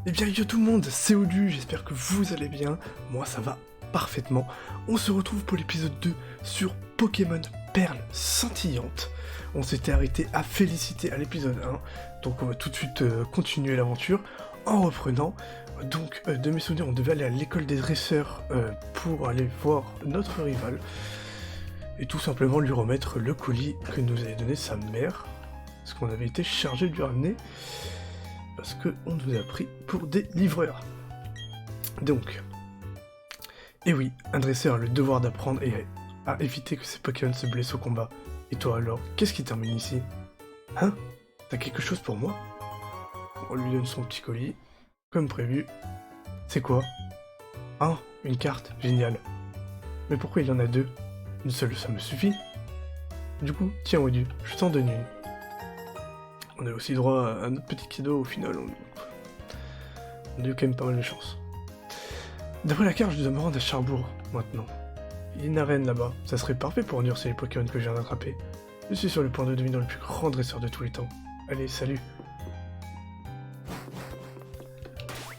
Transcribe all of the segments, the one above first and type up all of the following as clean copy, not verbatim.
Eh bien yo tout le monde, c'est Odu, j'espère que vous allez bien, moi ça va parfaitement. On se retrouve pour l'épisode 2 sur Pokémon Perle Scintillante. On s'était arrêté à Félicité à l'épisode 1, donc on va tout de suite continuer l'aventure en reprenant. Donc de mes souvenirs, on devait aller à l'école des dresseurs pour aller voir notre rival et tout simplement lui remettre le colis que nous avait donné sa mère, parce qu'on avait été chargé de lui ramener. Parce qu'on nous a pris pour des livreurs. Donc, et oui, un dresseur a le devoir d'apprendre et à éviter que ses Pokémon se blessent au combat. Et toi alors, qu'est-ce qui t'emmène ici? Hein? T'as quelque chose pour moi? On lui donne son petit colis, comme prévu. C'est quoi? Ah, une carte, génial. Mais pourquoi il y en a deux? Une seule, ça me suffit. Du coup, tiens Odu, je t'en donne une. On a aussi droit à notre petit cadeau au final, on a eu quand même pas mal de chance. D'après la carte, je dois me rendre à Charbourg, maintenant. Il y a une arène là-bas, ça serait parfait pour endurcer les Pokémon que je viens d'attraper. Je suis sur le point de devenir le plus grand dresseur de tous les temps. Allez, salut.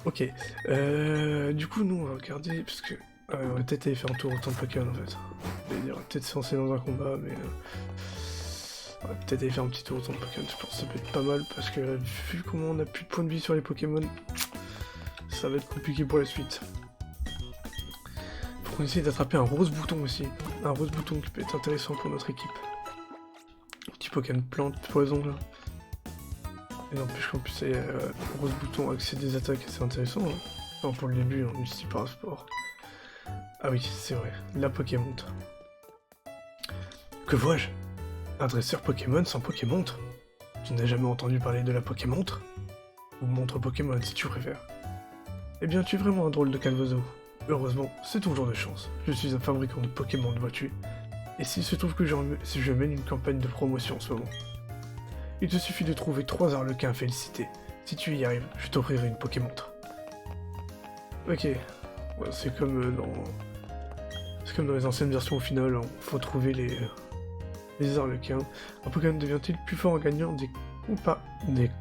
Ok, du coup nous on va regarder, parce que on va peut-être aller faire un tour au temps de Pokémon en fait. On va peut-être se lancer dans un combat, mais... on va peut-être aller faire un petit tour au temps de Pokémon, je pense que ça peut être pas mal, parce que vu comment on a plus de points de vie sur les Pokémon, ça va être compliqué pour la suite. Faut qu'on essaye d'attraper un rose bouton aussi, un rose bouton qui peut être intéressant pour notre équipe. Petit Pokémon plante, poison là. Et n'empêche qu'en plus c'est rose bouton accès des attaques, c'est intéressant. Hein. Enfin, pour le début, on utilise par sport. Ah oui, c'est vrai, la Pokémontre. Que vois-je? Un dresseur Pokémon sans Pokémontre? Tu n'as jamais entendu parler de la Pokémontre? Ou montre Pokémon si tu préfères. Eh bien, tu es vraiment un drôle de calvozo. Heureusement, c'est toujours de chance. Je suis un fabricant de Pokémon, vois-tu. Et s'il se trouve que je mène une campagne de promotion en ce moment. Il te suffit de trouver 3 arlequins à féliciter. Si tu y arrives, je t'offrirai une Pokémontre. Ok. Ouais, c'est comme dans les anciennes versions au final, il faut trouver les arlequins. Un Pokémon devient-il plus fort en gagnant des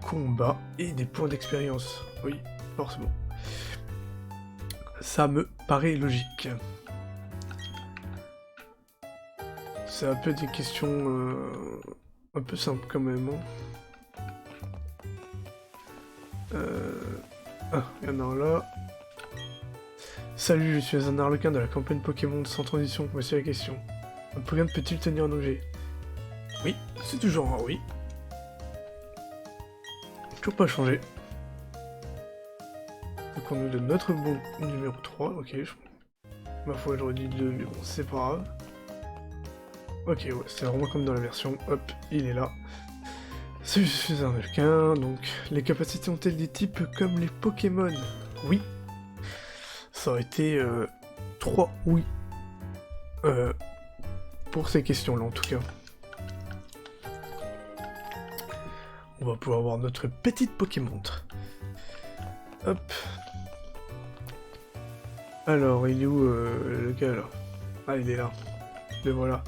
combats et des points d'expérience? Oui, forcément. Ça me paraît logique. C'est un peu des questions un peu simples quand même. Hein. Ah, il y en a un là. Salut, je suis un arlequin de la campagne Pokémon sans transition, voici la question. Un Pokémon peut-il tenir un objet? Oui, c'est toujours un oui. Toujours pas changé. Donc on nous donne notre bon numéro 3, ok. Ma foi j'aurais dit 2, mais bon c'est pas grave. Ok, ouais, c'est vraiment comme dans la version, hop, il est là. Je suis un arlequin, donc les capacités ont-elles des types comme les Pokémon? Oui. Ça aurait été 3 oui. Pour ces questions-là en tout cas. On va pouvoir avoir notre petite Pokémontre. Hop. Alors, il est où le gars là? Ah, il est là. Le voilà.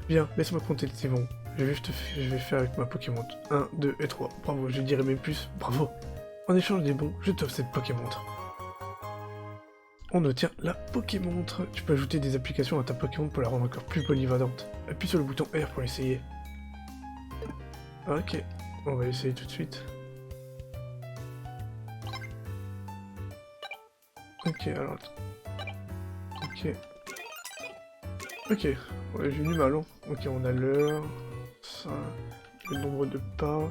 Bien, laisse-moi compter c'est bon. Je vais faire avec ma Pokémontre. 1, 2 et 3. Bravo, je dirais même plus. Bravo. En échange des bons, je t'offre cette Pokémontre. On obtient la Pokémontre. Tu peux ajouter des applications à ta Pokémon pour la rendre encore plus polyvalente. Appuie sur le bouton R pour l'essayer. Ok, on va essayer tout de suite. Ok, alors... Ok. Ok, ouais, j'ai eu du mal, hein. Ok, on a l'heure, ça, le nombre de pas,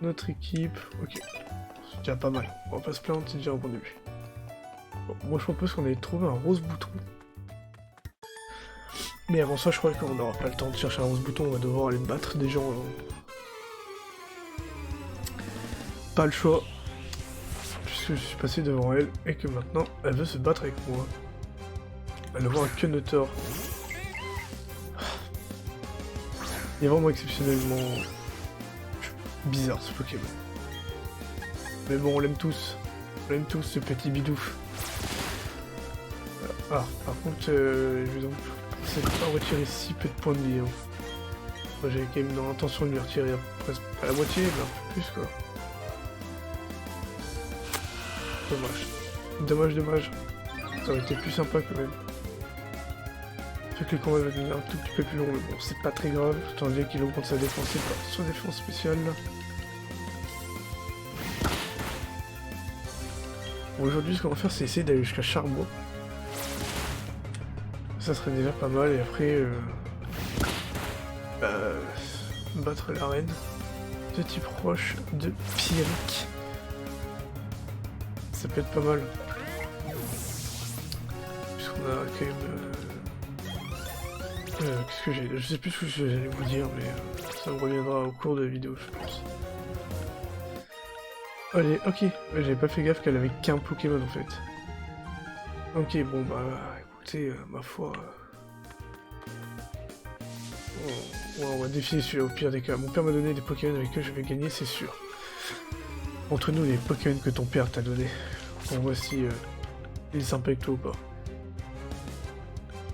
notre équipe, ok. C'est déjà pas mal, on va pas se plaindre, c'est déjà un bon début. Bon, moi je propose qu'on aille trouver un rose bouton. Mais avant ça, je crois qu'on n'aura pas le temps de chercher un rose bouton, on va devoir aller battre des gens. Pas le choix, puisque je suis passé devant elle, et que maintenant, elle veut se battre avec moi. Elle va voir un Quenotor. Il est vraiment exceptionnellement bizarre ce Pokémon. Mais bon, on l'aime tous. On l'aime tous ce petit bidouf. Ah, par contre, je vais donc penser de pas retirer si peu de points de vie. Hein. Moi j'avais quand même dans l'intention de lui retirer presque à la moitié, mais un peu plus quoi. Dommage. Dommage, dommage. Ça aurait été plus sympa quand même. Fait que le combat va devenir un tout petit peu plus long, mais bon, c'est pas très grave. Étant donné qu'il augmente sa défense, c'est pas son défense spéciale. Bon, aujourd'hui, ce qu'on va faire, c'est essayer d'aller jusqu'à Charbon. Ça serait déjà pas mal, et après... battre la reine. Petit proche de Pyric. Ça peut être pas mal. Puisqu'on a quand même... qu'est-ce que j'ai? Je sais plus ce que j'allais vous dire, mais ça me reviendra au cours de la vidéo, je pense. Allez, ok. J'avais pas fait gaffe qu'elle avait qu'un Pokémon en fait. Ok, bon bah écoutez, ma foi... on va défier celui-là au pire des cas. Mon père m'a donné des Pokémon avec eux je vais gagner, c'est sûr. Entre nous, les Pokémon que ton père t'a donné. On voit si il est sympa avec toi ou pas.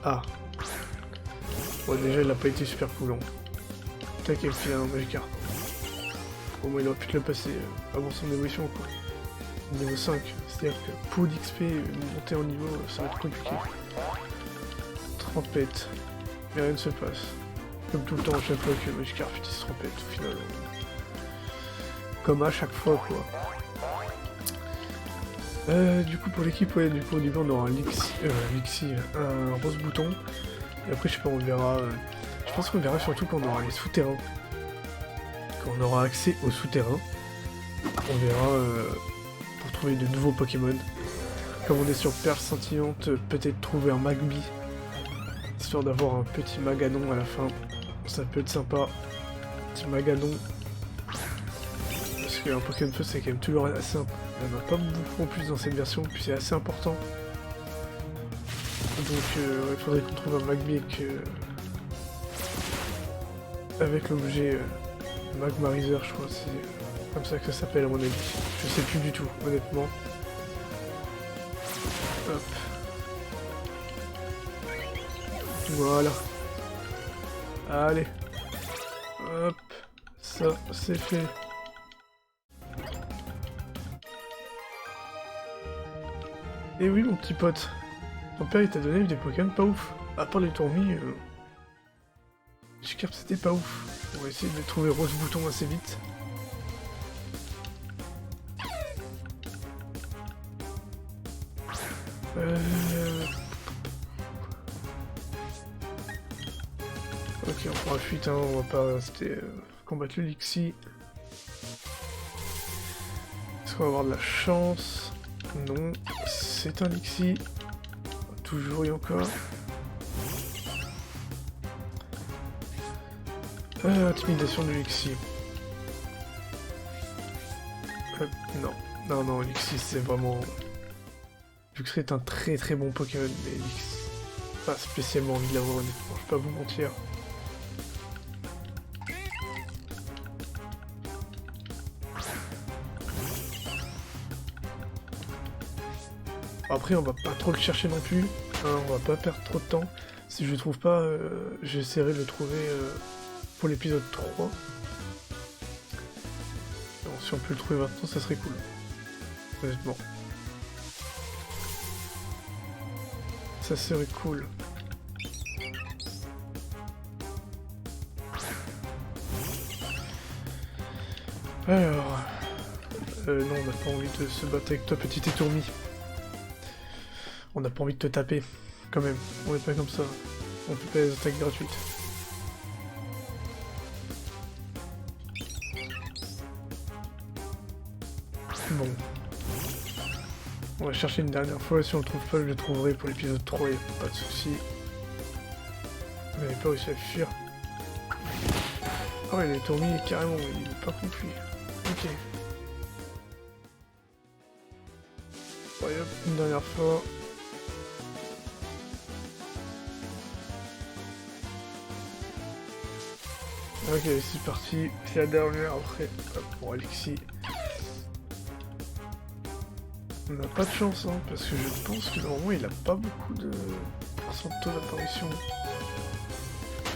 Ah. Bon, déjà, il a pas été super cool. Hein. Tac, il file un Magikarp. Au moins, il aurait pu te le passer avant son évolution, quoi. Niveau 5. C'est-à-dire que pour l'XP, monter en niveau, ça va être compliqué. Trempette. Mais rien ne se passe. Comme tout le temps, à chaque fois que Magikarp utilise Trempette, au final. Comme à chaque fois, quoi. Du coup, pour l'équipe, ouais, du coup, au niveau, on aura un Lixie, un rose bouton. Et après, je sais pas, on verra... je pense qu'on verra surtout quand on aura les souterrains. Quand on aura accès aux souterrains, on verra pour trouver de nouveaux Pokémon. Comme on est sur Perle Scintillante, peut-être trouver un Magby. Histoire d'avoir un petit Maganon à la fin. Ça peut être sympa. Petit Maganon. Parce qu'un Pokémon Feu, c'est quand même toujours assez simple. Il n'y en a pas beaucoup en plus dans cette version, puis c'est assez important. Donc il faudrait qu'on trouve un Magby avec l'objet Magmarizer, je crois, c'est comme ça que ça s'appelle à mon avis. Je sais plus du tout, honnêtement. Hop. Voilà. Allez. Hop. Ça, c'est fait. Et oui, mon petit pote. Ton père, il t'a donné des Pokémon pas ouf. À part les tourmis, Magikarp, c'était pas ouf. On va essayer de trouver Rose Bouton assez vite. Ok, on prend la fuite, hein, on va pas rester combattre le Lixie. Est-ce qu'on va avoir de la chance? Non, c'est un Lixie. Toujours et encore. Intimidation de Lixie. Non, Lixie c'est vraiment... Vu que c'est un très très bon Pokémon, mais Lixie... Pas spécialement envie de l'avoir honnêtement, je vais pas vous mentir. Après on va pas trop le chercher non plus, hein, on va pas perdre trop de temps. Si je le trouve pas, j'essaierai de le trouver pour l'épisode 3. Alors, si on peut le trouver maintenant, ça serait cool. Honnêtement. Ça serait cool. Alors... non, on n'a pas envie de se battre avec toi, petit étourmi. On n'a pas envie de te taper, quand même. On est pas comme ça. On fait pas des attaques gratuites. Bon. On va chercher une dernière fois. Si on le trouve pas, je le trouverai pour l'épisode 3. Y'a pas de souci. On n'avait pas réussi à fuir. Ah ouais, les tourmis, carrément, il est pas compris. Ok. Ouais, hop, une dernière fois. Ok, c'est parti, c'est la dernière après, hop, pour Alexis. On n'a pas de chance, hein, parce que je pense que normalement il a pas beaucoup de pourcentage de taux d'apparition.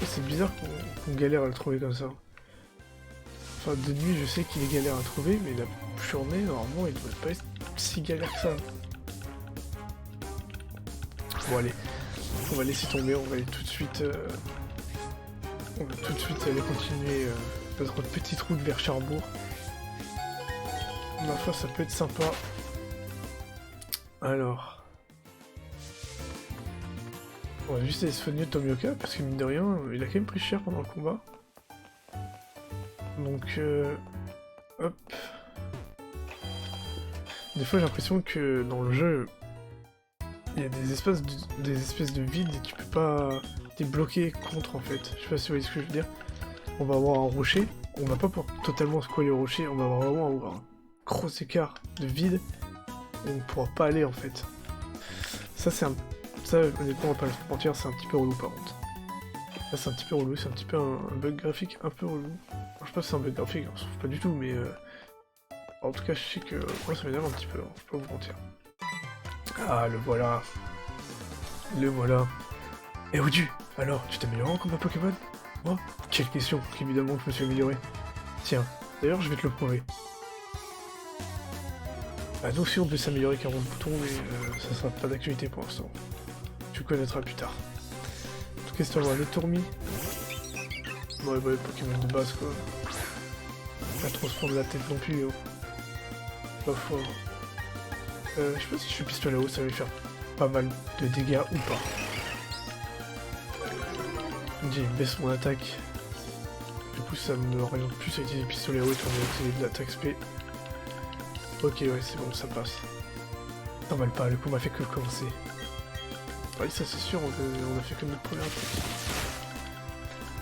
C'est bizarre qu'on galère à le trouver comme ça. Enfin, de nuit, je sais qu'il est galère à trouver, mais la journée, normalement, il devrait pas être si galère que ça. Bon, allez, on va laisser tomber, on va aller tout de suite... on va tout de suite aller continuer notre petite route vers Cherbourg. Ma foi, ça peut être sympa. Alors... on va juste aller soigner Tomioka, parce que mine de rien, il a quand même pris cher pendant le combat. Donc, hop. Des fois, j'ai l'impression que dans le jeu, il y a des espèces de vides et tu peux pas... t'es bloqué contre, en fait. Je sais pas si vous voyez ce que je veux dire. On va avoir un rocher, on va pas pouvoir totalement se coller au rocher, on va vraiment avoir un gros écart de vide, et on ne pourra pas aller, en fait. Ça, c'est un... ça, honnêtement, on va pas le mentir, c'est un petit peu relou, par contre. Là, c'est un petit peu relou, c'est un petit peu un bug graphique un peu relou. Alors, je sais pas si c'est un bug graphique, on se trouve pas du tout, mais... en tout cas, je sais que moi, ça m'énerve un petit peu, hein, je peux pas vous mentir. Ah, le voilà. Le voilà. Eh, Odu, alors, tu t'améliores en combat Pokémon? Moi? Quelle question, évidemment que je me suis amélioré. Tiens, d'ailleurs, je vais te le prouver. La notion de s'améliorer 40 boutons, mais ça sera pas d'actualité pour l'instant. Tu connaîtras plus tard. En tout cas, c'est avoir le Tourmi. Ouais, bah, Pokémon de base, quoi. Pas trop se prendre la tête non plus, hein. Pas fort. Je sais pas si je suis pistolet haut, ça va lui faire pas mal de dégâts ou pas. J'ai baisse mon attaque. Du coup, ça me oriente plus à utiliser pistolet haut étant donné que c'est de l'attaque SP. Ok, ouais, c'est bon, ça passe. Pas mal pas, le coup m'a fait que commencer. Oui, ça c'est sûr, on a fait comme notre première attaque.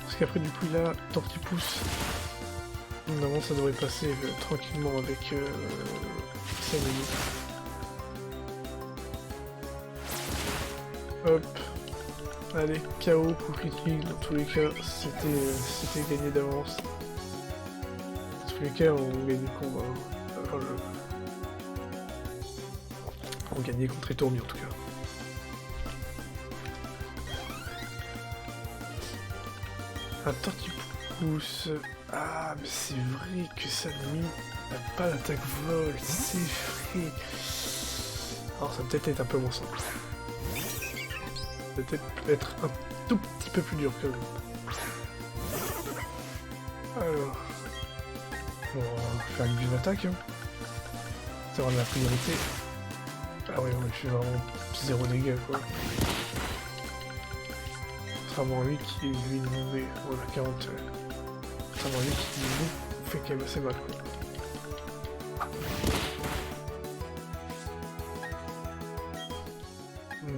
Parce qu'après, du coup, là, Tortipousse. Normalement, ça devrait passer tranquillement avec Sanemi. Hop. Allez, KO pour critique, dans tous les cas, c'était gagné d'avance. Dans tous les cas, on gagne le combat. On gagnait contre Tourmi en tout cas. Un Tortipousse. Ah, mais c'est vrai que Sanemi n'a pas d'attaque vol, c'est vrai. Alors ça va peut-être être un peu moins simple. Peut-être être un tout petit peu plus dur quand même. Alors... bon, on va faire une vive attaque. Hein. Ça va avoir de la priorité. Ah oui, on fait vraiment 0 dégâts quoi. Contrairement à lui qui lui nous met... voilà, 40... contrairement à lui qui nous fait quand même assez mal quoi.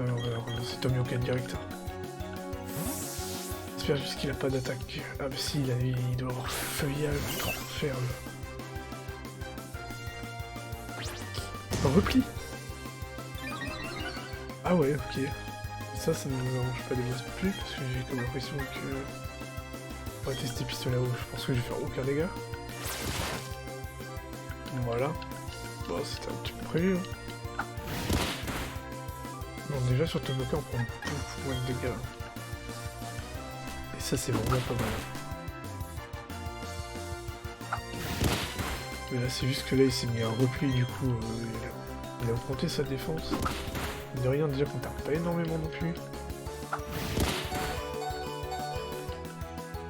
Alors, c'est Tomioka direct. J'espère juste qu'il a pas d'attaque. Ah bah si, il doit avoir feuillage, trop faire un repli. Ah ouais, ok. Ça ne nous arrange pas des masses plus, parce que j'ai comme l'impression que... on va tester pistolet à eau, je pense que je vais faire aucun dégât. Voilà. Bon, c'était un petit peu prévu. Hein. Bon, déjà sur Tomioka on prend beaucoup moins de dégâts. Et ça c'est vraiment pas mal. Mais là c'est juste que là il s'est mis un repli du coup, il a augmenté sa défense. De rien déjà qu'on perd pas énormément non plus.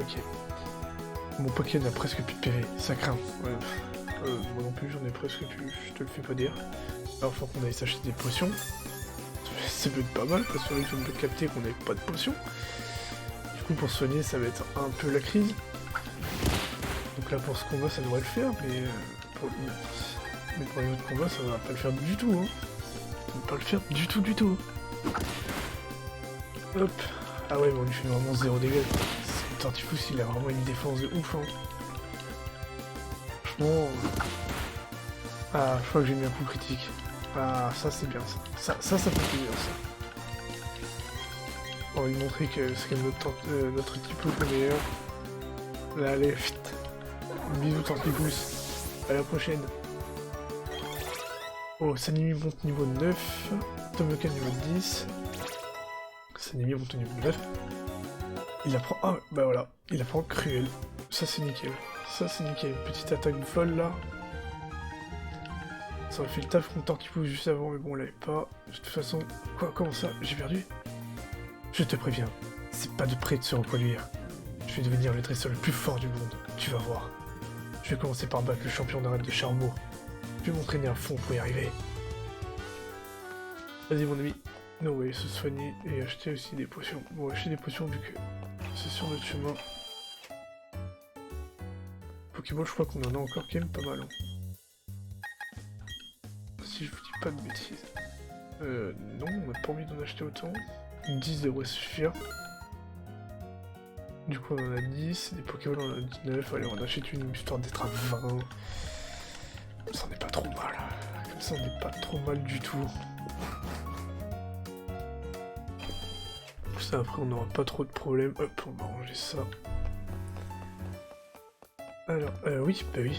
Ok. Mon Pokémon a presque plus de PV, ça craint. Moi non plus j'en ai presque plus, je te le fais pas dire. Alors faut qu'on aille s'acheter des potions. Ça peut être pas mal parce que je viens de capter qu'on n'avait pas de potions. Du coup pour soigner ça va être un peu la crise. Donc là pour ce combat ça devrait le faire, mais pour les autres combats ça va pas le faire du tout. Hein. Ça va pas le faire du tout. Hop. Ah ouais mais on lui fait vraiment 0 dégâts. C'est Tortipousse, il a vraiment une défense de ouf. Hein. Franchement... ah je crois que j'ai mis un coup critique. Ah, ça c'est bien ça. Ça fait plaisir ça. On va lui montrer que c'est notre type le meilleur. Là, allez, vite. Bisous Tortipousse. À la prochaine. Oh, Sanemi monte niveau 9. Tomioka niveau 10. Sanemi monte au niveau 9. Il apprend... ah, bah voilà. Il apprend Cruel. Ça c'est nickel. Ça c'est nickel, une petite attaque folle là. Ça aurait fait le taf contre Tortipousse juste avant, mais bon on l'avait pas. De toute façon, quoi, comment ça? J'ai perdu? Je te préviens, c'est pas de près de se reproduire. Je vais devenir le dresseur le plus fort du monde, tu vas voir. Je vais commencer par battre le champion d'arène de Charmour. Je vais m'entraîner à fond pour y arriver. Vas-y mon ami. Non, on va aller se soigner et acheter aussi des potions. Bon, on va acheter des potions vu que c'est sur notre chemin. Pokémon, je crois qu'on en a encore quand même pas mal. Hein. Si je vous dis pas de bêtises. Non, on n'a pas envie d'en acheter autant. 10 devrait suffire. Du coup, on en a 10. Des Pokémon, on en a 19. Allez, on en achète une histoire d'être à 20. Ça n'est pas trop mal. Comme ça, on n'est pas trop mal du tout. Ça, après, on n'aura pas trop de problèmes. Hop, on va ranger ça. Alors, oui, bah oui.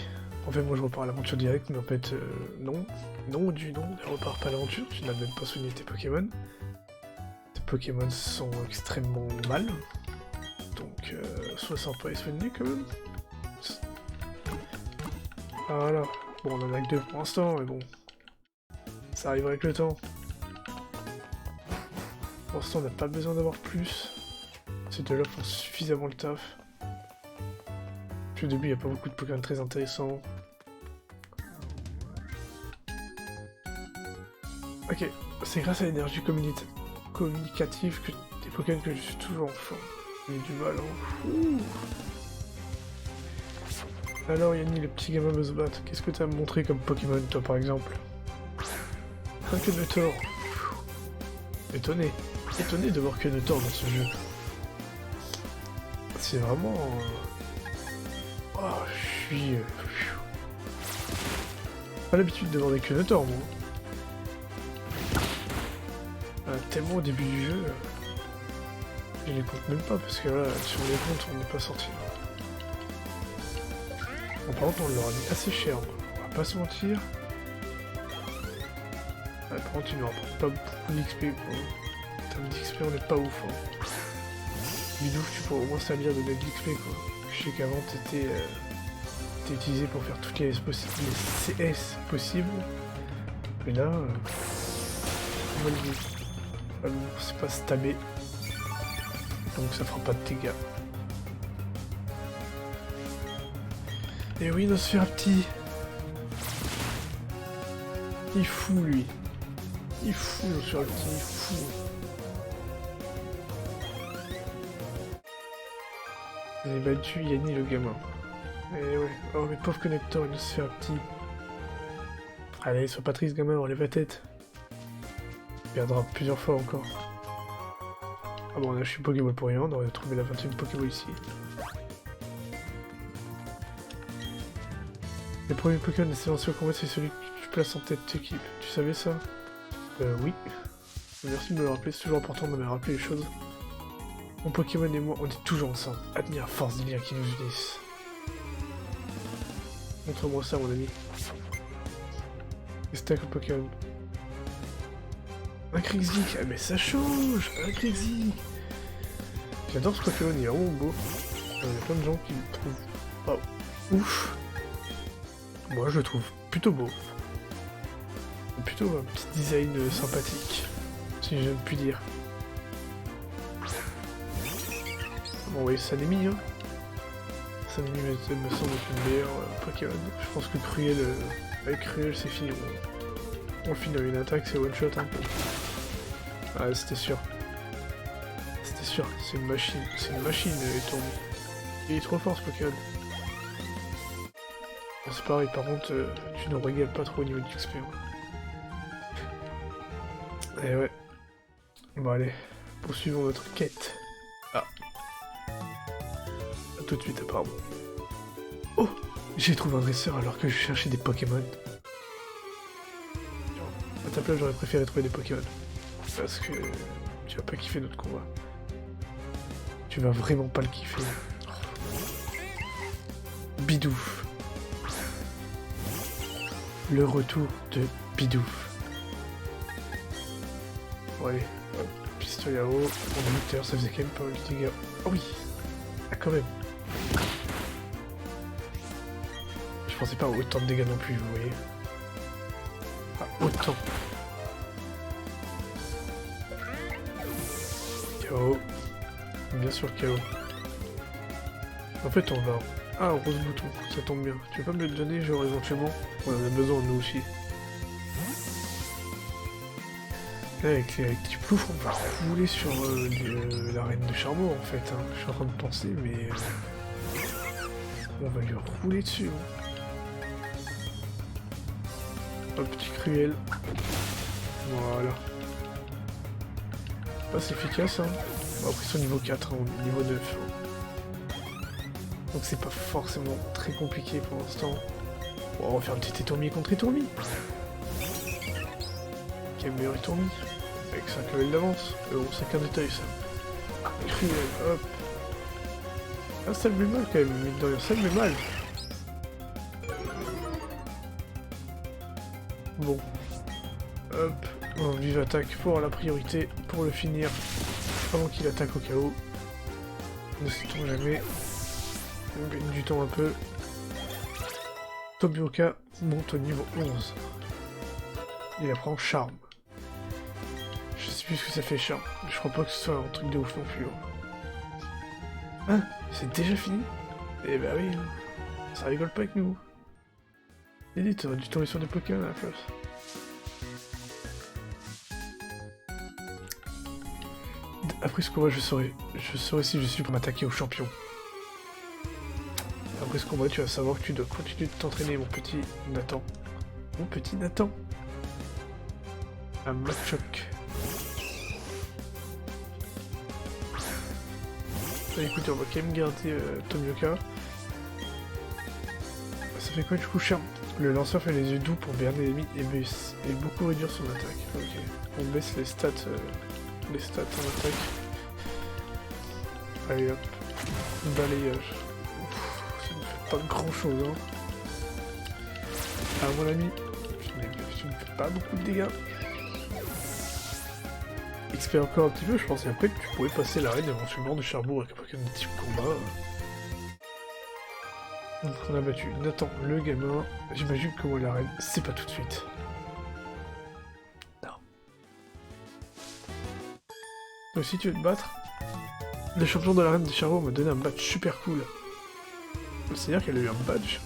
En fait, moi, je repars à l'aventure directe, mais en fait, non. Non, ne repars pas à l'aventure. Tu n'as même pas soigné tes Pokémon. Tes Pokémon sont extrêmement mal. Donc, sois sympa et soigner quand même. Voilà. Bon, on en a que 2 pour l'instant, mais bon. Ça arrivera avec le temps. Pour l'instant, on n'a pas besoin d'avoir plus. Ces deux-là font suffisamment le taf. Puis au début, il n'y a pas beaucoup de Pokémon très intéressants. Ok, c'est grâce à l'énergie communicative que des Pokémon que je suis toujours en forme. J'ai du mal, hein. Ouh. Alors Yanni, le petit gamin veut se battre. Qu'est-ce que t'as montré comme Pokémon, toi, par exemple? Un Kenetor. Étonné de voir Kenetor dans ce jeu. C'est vraiment... Oh, je suis... Pas l'habitude de voir des Kenetor, moi. Tellement au début du jeu... Je les compte même pas, parce que là, sur les comptes, on n'est pas sorti. Bon, par contre, on leur a mis assez cher, on va pas se mentir. Par contre, il ne rapporte pas beaucoup d'XP. En termes d'XP, on n'est pas ouf. Hein. Bidouf, tu pourrais au moins salir de notre XP, quoi. Je sais qu'avant, t'étais utilisé pour faire toutes les CS possibles. Mais là, c'est pas stabé. Donc ça fera pas de dégâts. Et oui, Nosferapti. Il est fou, lui. Il est fou, Nosferapti, il est fou. Vous avez battu Yanni, le gamin. Et ouais, oh mais pauvre connecteur, il se fait un petit. Allez, sois pas triste, gamin, relève la tête. Il perdra plusieurs fois encore. Ah bon, là je suis Pokéball pour rien, on aurait trouvé la 21 Pokéball ici. Le premier Pokémon lancé au combat, c'est celui que tu places en tête d'équipe. Tu savais ça? Oui. Merci de me le rappeler, c'est toujours important de me rappeler les choses. Mon Pokémon et moi, on est toujours ensemble. Admire à force des liens qui nous unissent. Montre-moi ça, mon ami. Qu'est-ce que t'as comme Pokémon? Un Krixik. Ah mais ça change. Un Krixik. J'adore ce Pokémon, il est vraiment beau. Il y a plein de gens qui le trouvent pas ouf. Moi, je le trouve plutôt beau. Plutôt un petit design sympathique, si je ne puis dire. Bon oui, Sanemi, hein. Sanemi me semble être une meilleure Pokémon. Je pense que Cruel, avec Cruel c'est fini. On finit avec une attaque, c'est one shot, hein. Ah, c'était sûr. C'était sûr, c'est une machine. C'est une machine, Étourdi. Il est trop fort ce Pokémon. Bon, c'est pareil, par contre, tu ne régales pas trop au niveau du XP. Et ouais. Bon allez, poursuivons notre quête. Ah. A tout de suite apparemment. Oh, j'ai trouvé un dresseur alors que je cherchais des Pokémon. À ta place, j'aurais préféré trouver des Pokémon. Parce que tu vas pas kiffer notre combat. Tu vas vraiment pas le kiffer. Bidouf. Le retour de Bidouf. Bon allez, pistolet à eau, mon lutteur, ça faisait quand même pas mal de dégâts. Oh oui. Ah quand même. pensais pas à autant de dégâts non plus, vous voyez. Ah, autant. KO. Bien sûr KO. En fait, on va... Ah, rose bouton, ça tombe bien. Tu veux pas me le donner, genre, éventuellement? On en a besoin, nous aussi. Là, avec les petits ploufs, on va rouler sur la reine de charbon, en fait. Hein. Je suis en train de penser, mais... on va lui rouler dessus. Hein. Un petit cruel. Voilà. Pas efficace, hein. Bon, après, c'est au niveau 4, hein, au niveau 9. Hein. Donc c'est pas forcément très compliqué pour l'instant. Bon, on va faire un petit étourmi contre étourmi. Quel meilleur étourmi avec 5 levels d'avance. Bon, c'est qu'un détail ça. Cruel, hop. Ah, ça le met mal quand même, mine de rien, ça le met mal. Bon. Hop. On vive attaque pour la priorité, pour le finir avant qu'il attaque au chaos. Ne sait-on jamais. On gagne du temps un peu. Tobioka monte au niveau 11. Il apprend charme. Je sais plus ce que ça fait charme. Je crois pas que ce soit un truc de ouf non plus. Hein? C'est déjà fini? Eh bah oui, hein. Ça rigole pas avec nous. Et dit, t'aurais dû tomber sur des Pokémon à la place. Après ce combat, je saurai si je suis pour m'attaquer au champion. Après ce combat, tu vas savoir que tu dois continuer de t'entraîner, mon petit Nathan. Mon petit Nathan. Un Machoc. Écoutez, on va quand même garder Tomioka. Ça fait quoi du coup, charme? Le lanceur fait les yeux doux pour berner l'ennemi et beaucoup réduire son attaque. Ok. On baisse les stats en attaque. Allez hop. Balayage. Ouf, ça ne fait pas grand chose, hein. Ah mon ami, tu ne fais pas beaucoup de dégâts. XP encore un petit peu, je pense, et après tu pourrais passer l'arène éventuellement de Cherbourg avec un Pokémon de type combat. Donc on a battu Nathan le gamin, j'imagine que moi l'arène, c'est pas tout de suite. Non. Donc si tu veux te battre, le champion de l'arène de Cherbourg m'a donné un badge super cool. C'est-à-dire qu'elle a eu un badge.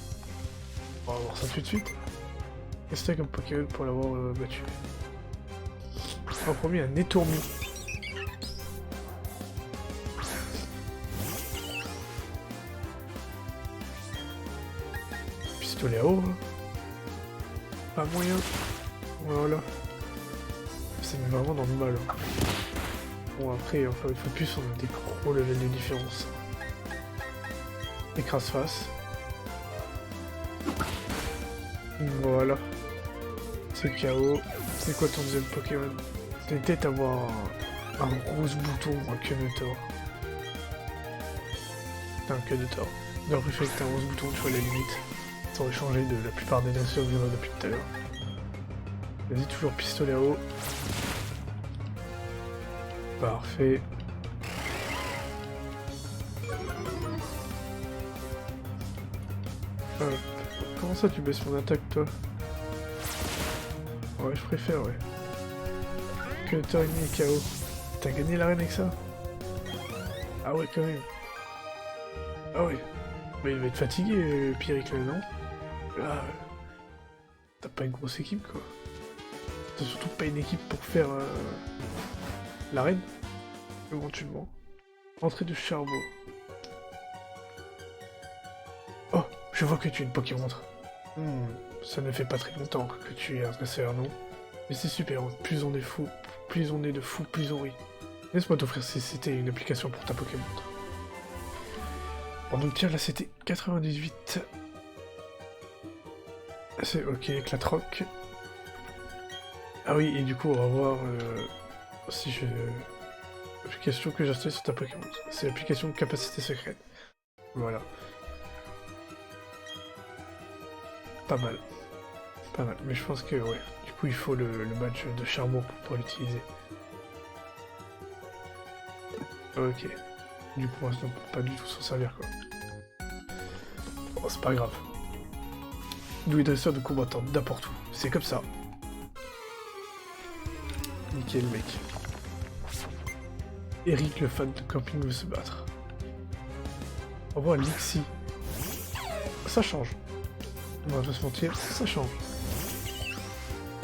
On va voir ça tout de suite. Qu'est-ce que c'était comme Pokémon pour l'avoir battu? En premier, un étourmi. Pistolet à eau. Hein. Pas moyen. Voilà. Ça met vraiment dans le mal. Hein. Bon, après, encore une fois de plus, on a des gros levels de différence. Écrase-face. Voilà. C'est KO. C'est quoi ton deuxième Pokémon? T'as peut-être avoir un rose bouton ou un Quenetor. T'as un Quenetor. Non, le fait que t'as un rose bouton, tu vois la limite. Ça aurait changé de la plupart des nations que j'en ai depuis tout à l'heure. Vas-y, toujours pistolet à eau. Parfait. Comment ça tu baisses mon attaque, toi? Ouais, je préfère, ouais. Quenetor ennemi et KO. T'as gagné l'arène avec ça? Ah ouais, quand même. Ah ouais. Mais il va être fatigué, Pierrick, là, non? Là, t'as pas une grosse équipe, quoi. T'as surtout pas une équipe pour faire l'arène, éventuellement. Entrée de Charbot. Oh, je vois que tu es une Pokémon. Ça ne fait pas très longtemps que tu es un dresseur, non? Mais c'est super, plus on est fou, plus on est de fous, plus on rit. Laisse-moi t'offrir c'était une application pour ta Pokémon. Bon donc tiens, là c'était 98. C'est ok avec la troc. Ah oui, et du coup on va voir si je... L'application que j'ai installée sur ta Pokémon. C'est l'application de capacité secrète. Voilà. Pas mal. Pas mal, mais je pense que ouais. Du coup il faut le badge de Charbon pour pouvoir l'utiliser. Ok. Du coup on peut pas du tout s'en servir quoi. Bon, c'est pas grave. Nous les dresseurs de combattants, n'importe où. C'est comme ça. Nickel, mec. Eric, le fan de camping, veut se battre. On va voir Lixi. Ça change. On va pas se mentir, ça change.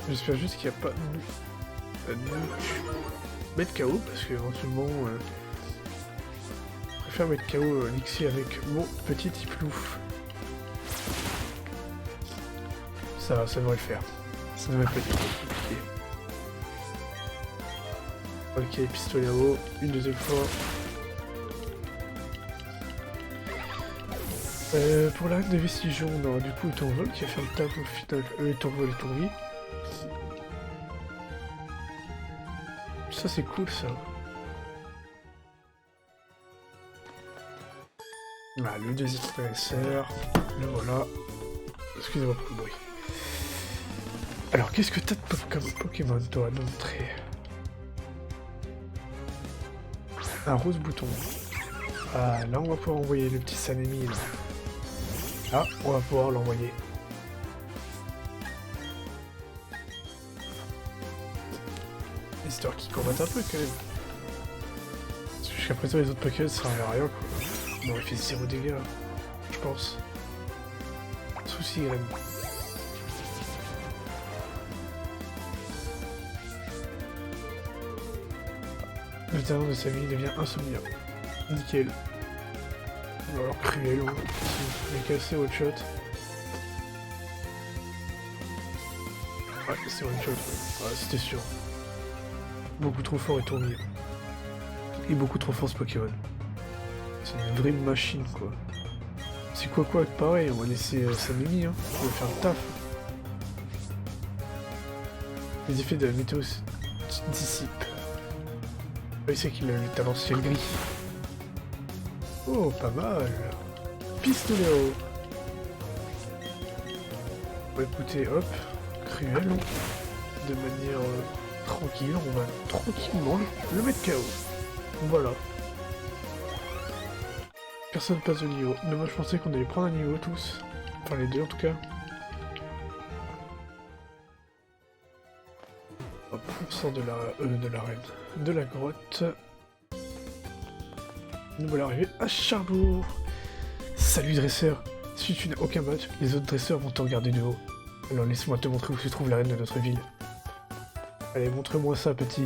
J'espère juste qu'il n'y a pas de mettre KO, parce qu'éventuellement... je préfère mettre KO Lixi avec mon petit Tiplouf. Ça va, ça devrait le faire. Ça devrait pas être compliqué. Ok, pistolet à eau, une deuxième fois. Pour l'arrêt de Vestigion, on aura du coup le tourvol qui va faire le taf au final. Le tourvol et tourvi. Ça c'est cool ça. Ah, le deuxième dresseur. Le voilà. Excusez-moi pour le bruit. Alors qu'est-ce que t'as de comme Pokémon toi à nous montrer? Un rose bouton. Ah, là on va pouvoir envoyer le petit Sanemi là. Là, on va pouvoir l'envoyer. Histoire qu'il combatte un peu quand même. Parce que jusqu'à présent les autres Pokémon ça servait à rien quoi. On aurait fait 0 dégâts, je pense. Souci Irène. Le talent de Samy devient insomnia. Nickel. Ou alors cruel, hein. Il est cassé au shot. Ouais, c'est one shot. Ouais, c'était sûr. Beaucoup trop fort et tourné. Et beaucoup trop fort ce Pokémon. C'est une vraie machine quoi. C'est quoi pareil, on va laisser Samimi, hein. Il va faire le taf. Les effets de la météo se dissipent. Il sait qu'il a le talent ciel gris. Oh, pas mal. Pistolet à eau. Bon, écoutez, hop, cruel. De manière tranquille, on va tranquillement le mettre KO. Voilà. Personne passe au niveau. Dommage, je pensais qu'on allait prendre un niveau tous. Enfin, les deux en tout cas. Hop, on sort de l'arène. De la grotte. Nous voilà arrivés à Charbourg. Salut dresseur. Si tu n'as aucun match, les autres dresseurs vont te regarder de haut. Alors laisse-moi te montrer où se trouve l'arène de notre ville. Allez, montre-moi ça, petit.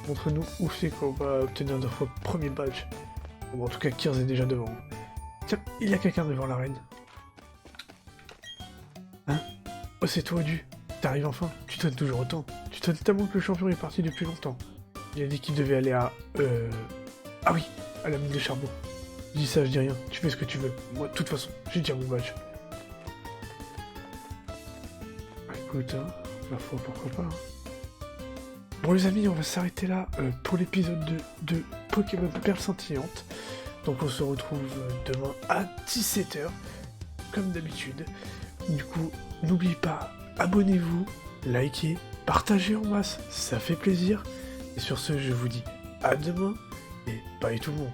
Montre-nous où c'est qu'on va obtenir notre premier badge. Bon, en tout cas, Kirz est déjà devant. Tiens, il y a quelqu'un devant l'arène. Hein? Oh, c'est toi, Du. T'arrives enfin. Tu donnes toujours autant. Tu donnes tellement que le champion est parti depuis longtemps. Il a dit qu'il devait aller à... Ah oui, à la mine de charbon. Je dis ça, je dis rien. Tu fais ce que tu veux. Moi, de toute façon, j'ai déjà mon badge. Ah, écoute, hein, la foi, pourquoi pas. Hein. Bon, les amis, on va s'arrêter là pour l'épisode 2 de Pokémon Perle Scintillante. Donc, on se retrouve demain à 17 h, comme d'habitude. Du coup, n'oubliez pas, abonnez-vous, likez, partagez en masse, ça fait plaisir. Et sur ce, je vous dis à demain, et bye tout le monde.